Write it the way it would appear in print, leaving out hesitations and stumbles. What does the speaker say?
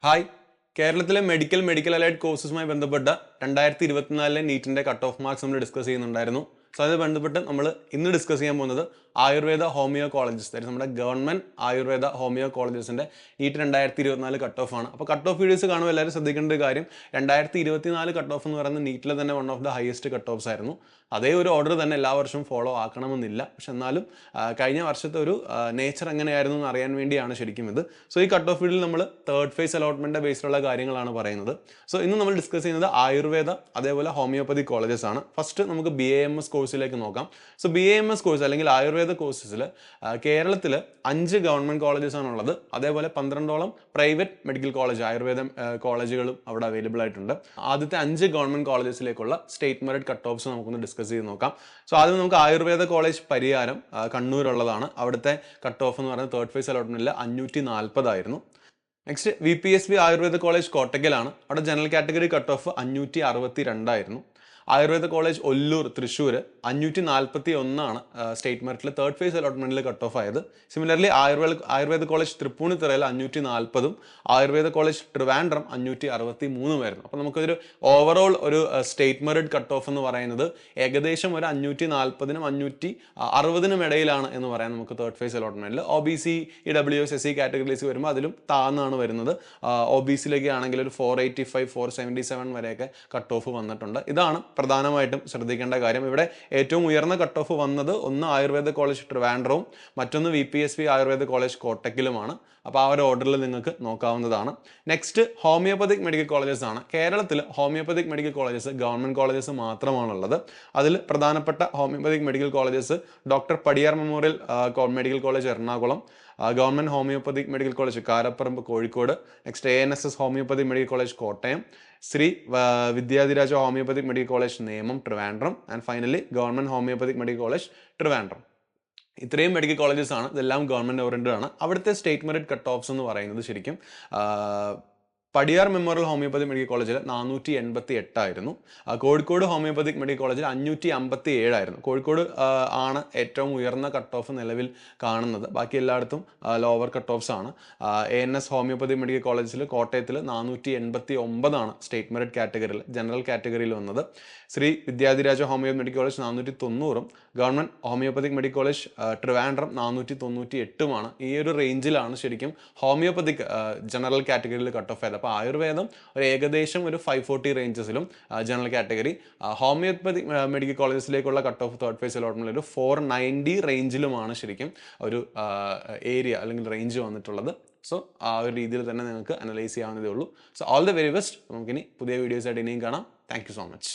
Hi, കേരളത്തിലെ medical allied കോഴ്സസുമായി ബന്ധപ്പെട്ട 2024 നീറ്റിൻ്റെ cut off marks നമ്മൾ ഡിസ്കസ് ചെയ്യുന്നുണ്ടായിരുന്നു. സോ അതുമായി ബന്ധപ്പെട്ട് നമ്മൾ ഇന്ന് ഡിസ്കസ് ചെയ്യാൻ പോകുന്നത് ആയുർവേദ ഹോമിയോ കോളേജസ്, അതായത് നമ്മുടെ ഗവൺമെൻറ് ആയുർവേദ ഹോമിയോ കോളേജസിൻ്റെ നീറ്റ് 2024 കട്ട് ഓഫ് ആണ്. അപ്പോൾ കട്ട് ഓഫ് വീഡിയോസ് കാണുമ്പോൾ എല്ലാവരും ശ്രദ്ധിക്കേണ്ട ഒരു കാര്യം, 2024 കട്ട് ഓഫ് എന്ന് പറയുന്നത് നീറ്റിൽ തന്നെ one of the highest cut offs ആയിരുന്നു. അതേ ഒരു ഓർഡർ തന്നെ എല്ലാ വർഷവും ഫോളോ ആക്കണമെന്നില്ല, പക്ഷെ എന്നാലും കഴിഞ്ഞ വർഷത്തെ ഒരു നേച്ചർ എങ്ങനെയായിരുന്നു എന്ന് അറിയാൻ വേണ്ടിയാണ് ശരിക്കും ഇത്. സോ ഈ കട്ട് ഓഫ് വീഡിയോയിൽ നമ്മൾ തേർഡ് ഫേസ് അലോട്ട്മെൻറ്റിൻ്റെ ബേസിലുള്ള കാര്യങ്ങളാണ് പറയുന്നത്. സോ ഇന്ന് നമ്മൾ ഡിസ്കസ് ചെയ്യുന്നത് ആയുർവേദ അതേപോലെ ഹോമിയോപ്പതി കോളേജസ് ആണ്. ഫസ്റ്റ് നമുക്ക് BAMS കോഴ്സിലേക്ക് നോക്കാം. സോ BAMS കോഴ്സ് അല്ലെങ്കിൽ ആയുർവേദ കോഴ്സസിൽ കേരളത്തിൽ 5 ഗവൺമെൻറ് കോളേജസ് ആണുള്ളത്. അതേപോലെ 12ഓളം പ്രൈവറ്റ് മെഡിക്കൽ കോളേജ് ആയുർവേദ കോളേജുകളും അവിടെ അവൈലബിൾ ആയിട്ടുണ്ട്. ആദ്യത്തെ 5 ഗവൺമെൻറ് കോളേജസിലേക്കുള്ള സ്റ്റേറ്റ് മെറിറ്റ് കട്ട് ഓഫ്സ് നമുക്കൊന്ന് ഡിസ്കസ് ചെയ്ത് നോക്കാം. സോ ആദ്യം നമുക്ക് ആയുർവേദ കോളേജ് പരിയാരം കണ്ണൂരുള്ളതാണ്. അവിടുത്തെ കട്ട് ഓഫ് എന്ന് പറയുന്നത് തേർഡ് ഫേസ് അലോട്ട്മെന്റിൽ 540 ആയിരുന്നു. നെക്സ്റ്റ് VPSB ആയുർവേദ കോളേജ് കോട്ടക്കലാണ്. അവിടെ ജനറൽ കാറ്റഗറി കട്ട് ഓഫ് 562 ആയിരുന്നു. ആയുർവേദ കോളേജ് ഒല്ലൂർ തൃശ്ശൂർ 541 സ്റ്റേറ്റ് മെറിറ്റിൽ തേർഡ് ഫേസ് അലോട്ട്മെന്റിൽ കട്ട് ഓഫ് ആയത്. സിമിലർലി ആയുർവേദ കോളേജ് തൃപ്പൂണിത്തുറയിൽ 540 ആയുർവേദ കോളേജ് ട്രിവാൻഡ്രം 563 ആയിരുന്നു. അപ്പോൾ നമുക്കൊരു ഓവറോൾ ഒരു സ്റ്റേറ്റ് മെറിറ്റ് കട്ട് ഓഫ് എന്ന് പറയുന്നത് ഏകദേശം ഒരു 540-നും 560-നും ഇടയിലാണ് എന്ന് പറയാം നമുക്ക് തേർഡ് ഫേസ് അലോട്ട്മെന്റിൽ. OBC EWS SC കാറ്റഗറീസ് വരുമ്പോൾ അതിലും താഴ്ന്നാണ് വരുന്നത്. OBCയിലേക്ക് ആണെങ്കിൽ ഒരു 485 477 വരെയൊക്കെ കട്ട് ഓഫ് വന്നിട്ടുണ്ട്. ഇതാണ് പ്രധാനമായിട്ടും ശ്രദ്ധിക്കേണ്ട കാര്യം. ഇവിടെ ഏറ്റവും ഉയർന്ന കട്ട് ഓഫ് വന്നത് ഒന്ന് ആയുർവേദ കോളേജ് ട്രിവാൻഡ്രവും മറ്റൊന്ന് VPSB ആയുർവേദ കോളേജ് കോട്ടക്കിലുമാണ്. അപ്പോൾ ആ ഒരു ഓർഡറിൽ നിങ്ങൾക്ക് നോക്കാവുന്നതാണ്. നെക്സ്റ്റ് ഹോമിയോപ്പതിക് മെഡിക്കൽ കോളേജസ് ആണ്. കേരളത്തിൽ homeopathic medical colleges government colleges മാത്രമാണുള്ളത്. അതിൽ പ്രധാനപ്പെട്ട homeopathic medical colleges doctor Padiyar memorial medical college Ernakulam, government homoeopathic medical college Karaparamba Kozhikode, next ANSS homeopathic medical college Kottayam, Sree Vidyadhiraja homeopathic medical college Nemom Trivandrum, and finally government homoeopathic medical college Trivandrum. ഇത്രയും medical colleges ആണ്. ഇതെല്ലാം government oriented ആണ്. അവിടുത്തെ state merit cut offs എന്ന് പറയുന്നത് ശരിക്കും Padiyar memorial homeopathy medical കോളേജിൽ 488 ആയിരുന്നു. കോഴിക്കോട് ഹോമിയോപ്പതിക് മെഡിക്കൽ കോളേജിൽ 557 ആയിരുന്നു. കോഴിക്കോട് ആണ് ഏറ്റവും ഉയർന്ന കട്ട് ഓഫ് നിലവിൽ കാണുന്നത്. ബാക്കി എല്ലായിടത്തും ലോവർ കട്ട് ഓഫ്സ് ആണ്. ANS ഹോമിയോപ്പതി മെഡിക്കൽ കോളേജിൽ കോട്ടയത്തിൽ 489 സ്റ്റേറ്റ് മെറിറ്റ് കാറ്റഗറിയിൽ ജനറൽ കാറ്റഗറിയിൽ വന്നത്. Sree Vidyadhiraja homeo medical college 490, government homoeopathic medical college Trivandrum 498. ഈ ഒരു റേഞ്ചിലാണ് ശരിക്കും ഹോമിയോപ്പതിക് ജനറൽ കാറ്റഗറിയിൽ കട്ട് ഓഫ് ആയത്. അപ്പോൾ ആയുർവേദം ഒരു ഏകദേശം ഒരു 540 റേഞ്ചസിലും ജനറൽ കാറ്റഗറി, ഹോമിയോപ്പതിക് മെഡിക്കൽ കോളേജസിലേക്കുള്ള cut off third phase allotment ഒരു 490 റേഞ്ചിലുമാണ് ശരിക്കും ഒരു ഏരിയ അല്ലെങ്കിൽ റേഞ്ച് വന്നിട്ടുള്ളത്. സോ ആ ഒരു രീതിയിൽ തന്നെ നിങ്ങൾക്ക് അനലൈസ് ചെയ്യാവുന്നതേ ഉള്ളൂ. So all the very best. നമുക്കിനി പുതിയ വീഡിയോസ് ആയിട്ട് ഇനിയും കാണാം. Thank you so much.